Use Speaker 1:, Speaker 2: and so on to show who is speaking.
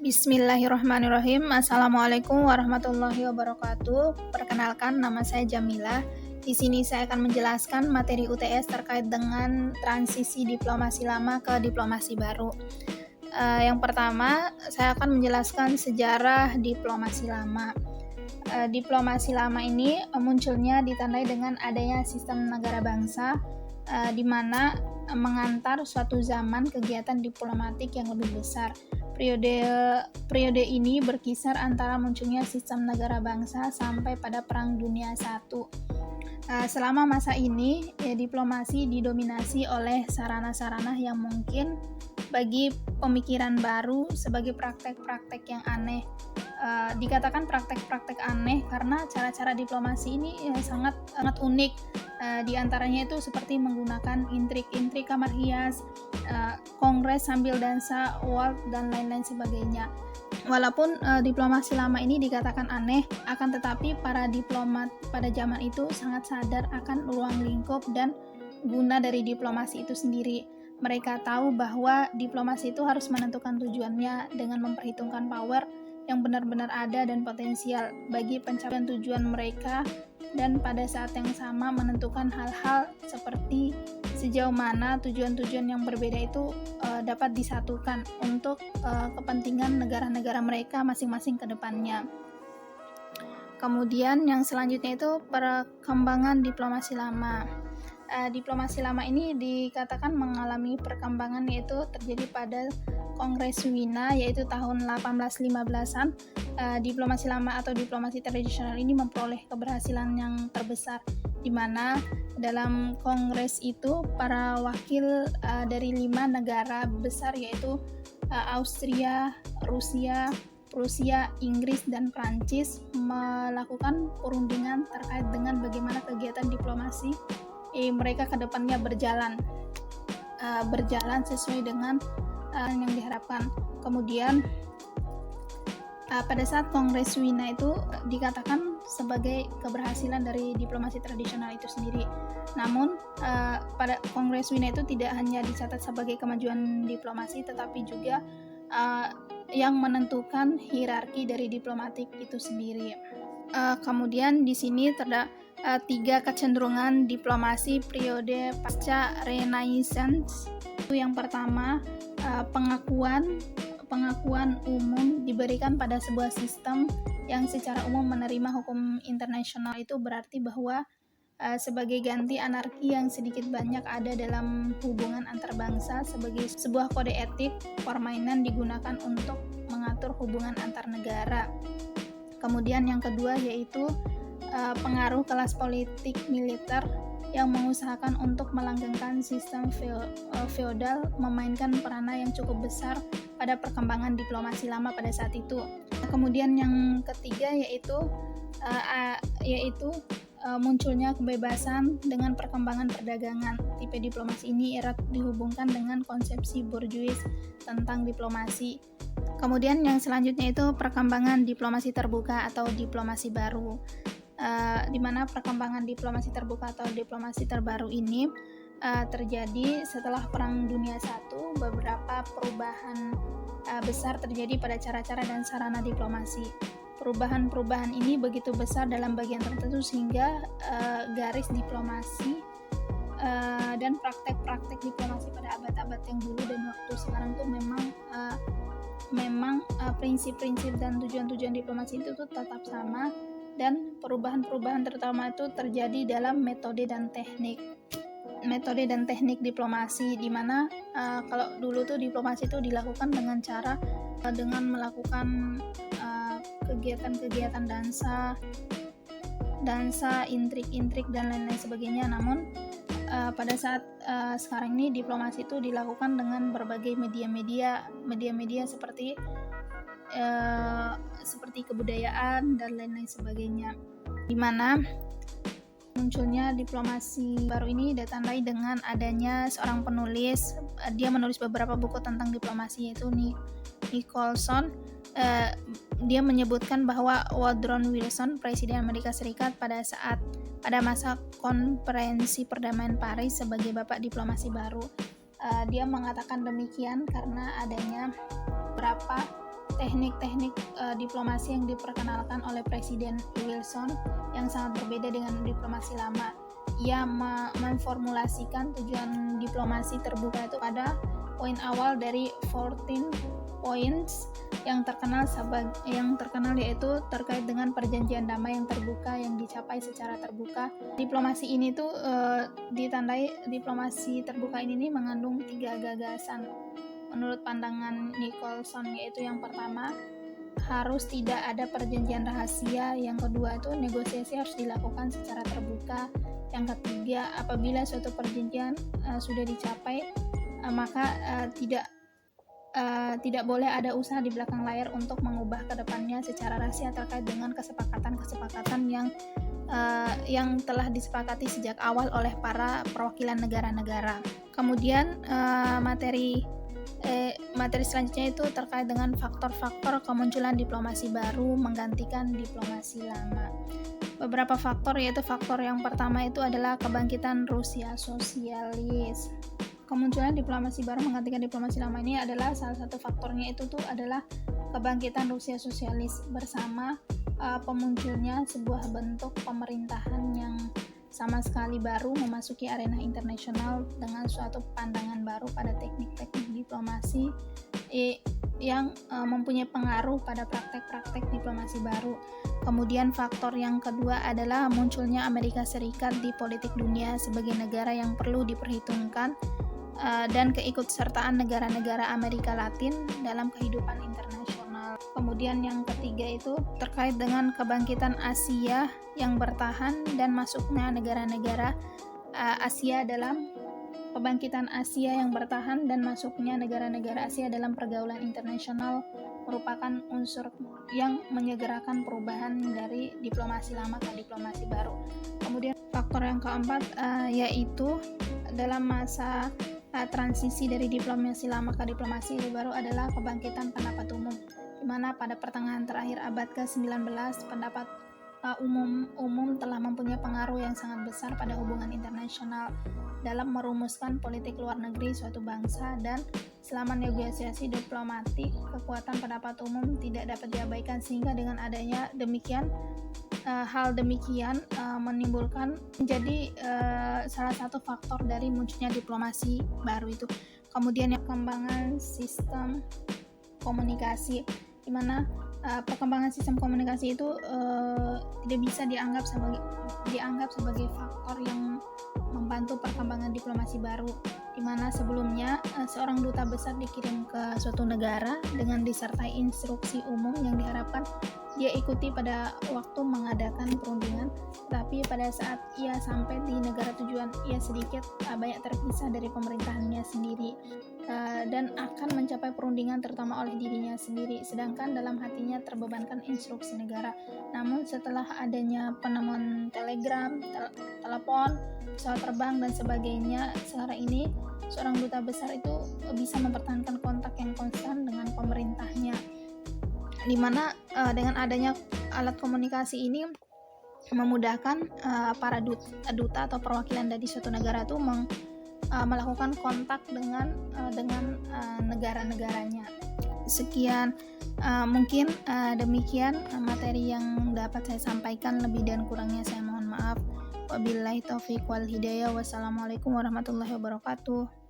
Speaker 1: Bismillahirrahmanirrahim. Assalamualaikum warahmatullahi wabarakatuh. Perkenalkan, nama saya Jamila. Di sini saya akan menjelaskan materi UTS terkait dengan transisi diplomasi lama ke diplomasi baru. Yang pertama, saya akan menjelaskan sejarah diplomasi lama. Diplomasi lama ini munculnya ditandai dengan adanya sistem negara bangsa, di mana mengantar suatu zaman kegiatan diplomatik yang lebih besar. Periode ini berkisar antara munculnya sistem negara bangsa sampai pada Perang Dunia I. Selama masa ini, diplomasi didominasi oleh sarana-sarana yang mungkin bagi pemikiran baru sebagai praktek-praktek yang aneh. Dikatakan praktek-praktek aneh karena cara-cara diplomasi ini sangat unik. Di antaranya itu seperti menggunakan intrik-intrik kamar hias, kongres sambil dansa, waltz, dan lain-lain sebagainya. Walaupun diplomasi lama ini dikatakan aneh, akan tetapi para diplomat pada zaman itu sangat sadar akan ruang lingkup dan guna dari diplomasi itu sendiri. Mereka tahu bahwa diplomasi itu harus menentukan tujuannya dengan memperhitungkan power yang benar-benar ada dan potensial bagi pencapaian tujuan mereka, dan pada saat yang sama menentukan hal-hal seperti sejauh mana tujuan-tujuan yang berbeda itu dapat disatukan untuk kepentingan negara-negara mereka masing-masing ke depannya. Kemudian yang selanjutnya itu perkembangan diplomasi lama. Diplomasi lama ini dikatakan mengalami perkembangan, yaitu terjadi pada Kongres Wina, yaitu tahun 1815-an. Diplomasi lama atau diplomasi tradisional ini memperoleh keberhasilan yang terbesar, di mana dalam kongres itu para wakil dari 5 negara besar, yaitu Austria, Rusia, Prusia, Inggris, dan Prancis melakukan perundingan terkait dengan bagaimana kegiatan diplomasi mereka ke depannya berjalan sesuai dengan yang diharapkan. Kemudian pada saat Kongres Wina itu dikatakan sebagai keberhasilan dari diplomasi tradisional itu sendiri. Namun pada Kongres Wina itu tidak hanya dicatat sebagai kemajuan diplomasi, tetapi juga yang menentukan hierarki dari diplomatik itu sendiri. Kemudian di sini terdapat 3 kecenderungan diplomasi periode pasca Renaissance. Yang pertama, pengakuan umum diberikan pada sebuah sistem yang secara umum menerima hukum internasional. Itu berarti bahwa sebagai ganti anarki yang sedikit banyak ada dalam hubungan antar bangsa sebagai sebuah kode etik, permainan digunakan untuk mengatur hubungan antar negara. Kemudian yang kedua yaitu pengaruh kelas politik militer yang mengusahakan untuk melanggengkan sistem feodal memainkan peranan yang cukup besar pada perkembangan diplomasi lama pada saat itu. Kemudian yang ketiga yaitu munculnya kebebasan dengan perkembangan perdagangan. Tipe diplomasi ini erat dihubungkan dengan konsepsi borjuis tentang diplomasi. Kemudian yang selanjutnya itu perkembangan diplomasi terbuka atau diplomasi baru. Di mana perkembangan diplomasi terbuka atau diplomasi terbaru ini terjadi setelah Perang Dunia I. Beberapa perubahan besar terjadi pada cara-cara dan sarana diplomasi. Perubahan-perubahan ini begitu besar dalam bagian tertentu sehingga garis diplomasi dan praktek-praktek diplomasi pada abad-abad yang dulu dan waktu sekarang tuh memang prinsip-prinsip dan tujuan-tujuan diplomasi itu tuh tetap sama, dan perubahan-perubahan terutama itu terjadi dalam metode dan teknik diplomasi, di mana kalau dulu tuh diplomasi itu dilakukan dengan cara dengan melakukan kegiatan-kegiatan dansa, intrik-intrik dan lain-lain sebagainya. Namun pada saat sekarang ini diplomasi itu dilakukan dengan berbagai media seperti kebudayaan dan lain-lain sebagainya, di mana munculnya diplomasi baru ini ditandai dengan adanya seorang penulis. Dia menulis beberapa buku tentang diplomasi, yaitu Nicholson. Dia menyebutkan bahwa Woodrow Wilson, Presiden Amerika Serikat pada masa konferensi perdamaian Paris, sebagai bapak diplomasi baru. Dia mengatakan demikian karena adanya beberapa teknik-teknik diplomasi yang diperkenalkan oleh Presiden Wilson yang sangat berbeda dengan diplomasi lama. Ia memformulasikan tujuan diplomasi terbuka itu pada poin awal dari 14 points yang terkenal yaitu terkait dengan perjanjian damai yang terbuka yang dicapai secara terbuka. Diplomasi ini tuh ditandai diplomasi terbuka ini mengandung 3 gagasan menurut pandangan Nicholson, yaitu yang pertama harus tidak ada perjanjian rahasia, yang kedua itu negosiasi harus dilakukan secara terbuka, yang ketiga apabila suatu perjanjian sudah dicapai maka tidak boleh ada usaha di belakang layar untuk mengubah kedepannya secara rahasia terkait dengan kesepakatan yang telah disepakati sejak awal oleh para perwakilan negara-negara. Kemudian materi selanjutnya itu terkait dengan faktor-faktor kemunculan diplomasi baru menggantikan diplomasi lama. Beberapa faktor, yaitu faktor yang pertama itu adalah kebangkitan Rusia sosialis. Kemunculan diplomasi baru menggantikan diplomasi lama ini adalah salah satu faktornya itu tuh adalah kebangkitan Rusia sosialis bersama pemunculnya sebuah bentuk pemerintahan yang sama sekali baru memasuki arena internasional dengan suatu pandangan baru pada teknik-teknik diplomasi yang mempunyai pengaruh pada praktek-praktek diplomasi baru. Kemudian faktor yang kedua adalah munculnya Amerika Serikat di politik dunia sebagai negara yang perlu diperhitungkan dan keikutsertaan negara-negara Amerika Latin dalam kehidupan internasional. Kemudian yang ketiga itu terkait dengan kebangkitan Asia yang bertahan dan masuknya negara-negara Asia dalam kebangkitan Asia yang bertahan dan masuknya negara-negara Asia dalam pergaulan internasional merupakan unsur yang menyegerakan perubahan dari diplomasi lama ke diplomasi baru. Kemudian faktor yang keempat yaitu dalam masa transisi dari diplomasi lama ke diplomasi baru adalah kebangkitan pendapat umum, di mana pada pertengahan terakhir abad ke-19 pendapat umum telah mempunyai pengaruh yang sangat besar pada hubungan internasional dalam merumuskan politik luar negeri suatu bangsa, dan selama negosiasi diplomatik kekuatan pendapat umum tidak dapat diabaikan, sehingga dengan adanya hal demikian menimbulkan menjadi salah satu faktor dari munculnya diplomasi baru itu. Kemudian yang perkembangan sistem komunikasi, di mana perkembangan sistem komunikasi itu tidak bisa dianggap sebagai faktor yang membantu perkembangan diplomasi baru, di mana sebelumnya seorang duta besar dikirim ke suatu negara dengan disertai instruksi umum yang diharapkan dia ikuti pada waktu mengadakan perundingan, tapi pada saat ia sampai di negara tujuan ia sedikit banyak terpisah dari pemerintahannya sendiri dan akan mencapai perundingan terutama oleh dirinya sendiri, sedangkan dalam hatinya terbebankan instruksi negara. Namun setelah adanya penemuan telegram, telepon, pesawat terbang dan sebagainya, sekarang ini seorang duta besar itu bisa mempertahankan kontak yang konstan dengan pemerintahnya, di mana dengan adanya alat komunikasi ini memudahkan para duta atau perwakilan dari suatu negara itu melakukan kontak dengan negara-negaranya. Sekian mungkin demikian materi yang dapat saya sampaikan, lebih dan kurangnya saya mohon maaf. Wabillahi taufiq wal hidayah. Wassalamualaikum warahmatullahi wabarakatuh.